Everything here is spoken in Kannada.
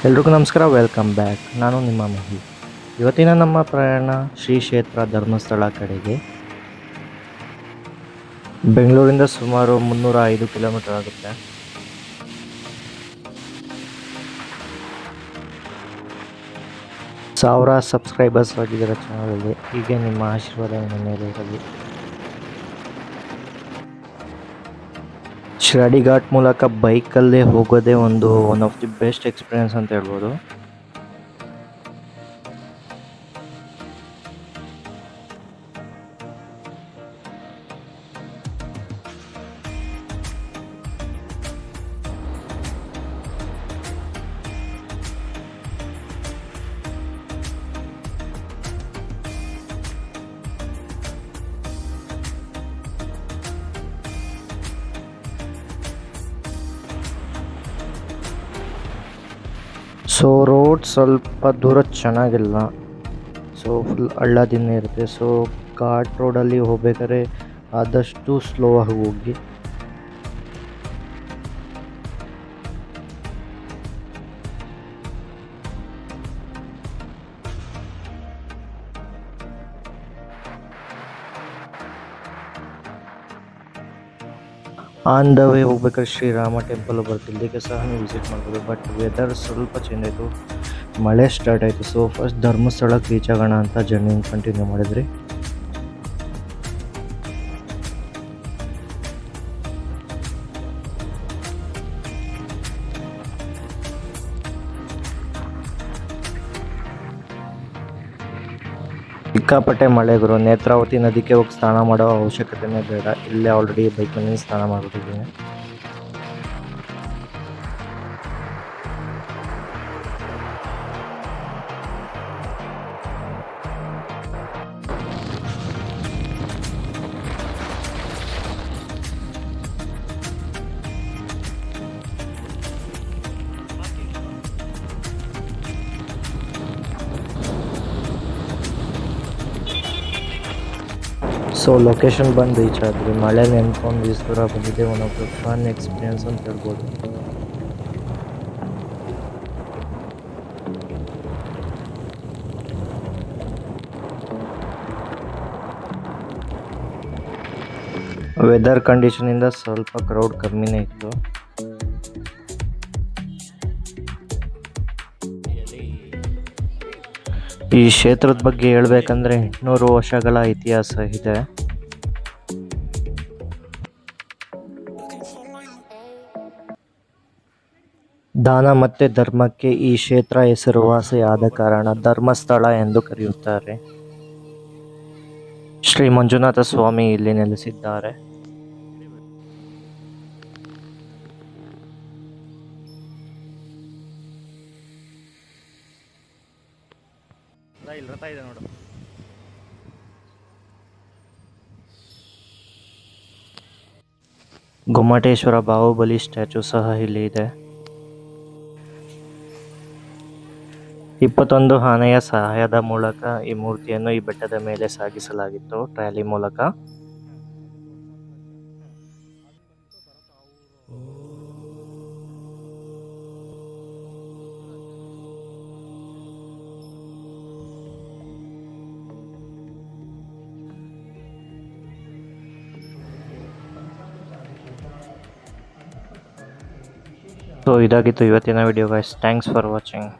ಎಲ್ರಿಗೂ ನಮಸ್ಕಾರ, ವೆಲ್ಕಮ್ ಬ್ಯಾಕ್. ನಾನು ನಿಮ್ಮ ಮಹಿ. ಇವತ್ತಿನ ನಮ್ಮ ಪ್ರಯಾಣ ಶ್ರೀ ಕ್ಷೇತ್ರ ಧರ್ಮಸ್ಥಳ ಕಡೆಗೆ. ಬೆಂಗಳೂರಿಂದ ಸುಮಾರು 305 ಕಿಲೋಮೀಟರ್ ಆಗುತ್ತೆ. ಸಾವಿರ ಸಬ್ಸ್ಕ್ರೈಬರ್ಸ್ ಆಗಿದ್ದಾರೆ ಚಾನಲಲ್ಲಿ. ಹೀಗೆ ನಿಮ್ಮ ಆಶೀರ್ವಾದ ನನ್ನ ಮೇಲೆ ಇರಲಿ. ಶಿರಾಡಿ ಘಾಟ್ ಮೂಲಕ ಬೈಕಲ್ಲೇ ಹೋಗೋದೇ one of the best experience ಅಂತ ಹೇಳ್ಬೋದು. ಸೊ ರೋಡ್ ಸ್ವಲ್ಪ ದೂರ ಚೆನ್ನಾಗಿಲ್ಲ. ಸೊ ಫುಲ್ ಹಳ್ಳದಿನ್ನೇ ಇರುತ್ತೆ. ಸೊ ಘಾಟ್ ರೋಡಲ್ಲಿ ಹೋಗ್ಬೇಕಾದ್ರೆ ಆದಷ್ಟು ಸ್ಲೋ ಆಗಿ ಹೋಗಿ. ಆನ್ ದ ವೇ ಹೋಗ್ಬೇಕಾದ್ರೆ ಶ್ರೀರಾಮ ಟೆಂಪಲ್ ಬರುತ್ತೆ, ಇಲ್ಲಿಗೆ ಸಹ ನೀವು ವಿಸಿಟ್ ಮಾಡ್ಬೋದು. ಬಟ್ ವೆದರ್ ಸ್ವಲ್ಪ ಚೇಂಜ್ ಆಯಿತು, ಮಳೆ ಸ್ಟಾರ್ಟ್ ಆಯಿತು. ಸೊ ಫಸ್ಟ್ ಧರ್ಮಸ್ಥಳಕ್ಕೆ ರೀಚ್ ಆಗೋಣ ಅಂತ ಜರ್ನಿ ಕಂಟಿನ್ಯೂ ಮಾಡಿದ್ರಿ. ಸಿಕ್ಕಾಪಟ್ಟೆ ಮಳೆ ಗುರು. ನೇತ್ರಾವತಿ ನದಿಗೆ ಹೋಗಿ ಸ್ನಾನ ಮಾಡೋ ಅವಶ್ಯಕತೆನೇ ಬೇಡ, ಇಲ್ಲೇ ಆಲ್ರೆಡಿ ಬೈಕ್ನಲ್ಲಿ ಸ್ನಾನ ಮಾಡಿಬಿಟ್ಟಿದ್ದೀನಿ. ಸೊ ಲೊಕೇಶನ್ ಬಂದು ರೀಚ್ ಆದ್ರಿ. ಮಳೆ ನೆನ್ಕೊಂಡು ಇಷ್ಟು ದೂರ ಬಂದಿದೆ. One of the fun experience ಅಂತ ಹೇಳ್ಬೋದು. ವೆದರ್ ಕಂಡೀಷನಿಂದ ಸ್ವಲ್ಪ ಕ್ರೌಡ್ ಕಮ್ಮಿನೇ ಇತ್ತು. ಈ ಕ್ಷೇತ್ರದ ಬಗ್ಗೆ ಹೇಳ್ಬೇಕಂದ್ರೆ 800 ವರ್ಷಗಳ ಇತಿಹಾಸ ಇದೆ. ದಾನ ಮತ್ತೆ ಧರ್ಮಕ್ಕೆ ಈ ಕ್ಷೇತ್ರ ಹೆಸರುವಾಸಿಯಾದ ಕಾರಣ ಧರ್ಮಸ್ಥಳ ಎಂದು ಕರೆಯುತ್ತಾರೆ. ಶ್ರೀ ಮಂಜುನಾಥ ಸ್ವಾಮಿ ಇಲ್ಲಿ ನೆಲೆಸಿದ್ದಾರೆ. ಗೊಮ್ಮಟೇಶ್ವರ ಬಾಹುಬಲಿ ಸ್ಟ್ಯಾಚು ಸಹ ಇಲ್ಲಿ ಇದೆ. 21 ಆನೆಯ ಸಹಾಯದ ಮೂಲಕ ಈ ಮೂರ್ತಿಯನ್ನು ಈ ಬೆಟ್ಟದ ಮೇಲೆ ಸಾಗಿಸಲಾಗಿತ್ತು, ಟ್ರಾಲಿ ಮೂಲಕ. ಸೊ ಇದಾಗಿತ್ತು ಇವತ್ತಿನ video guys. Thanks for watching.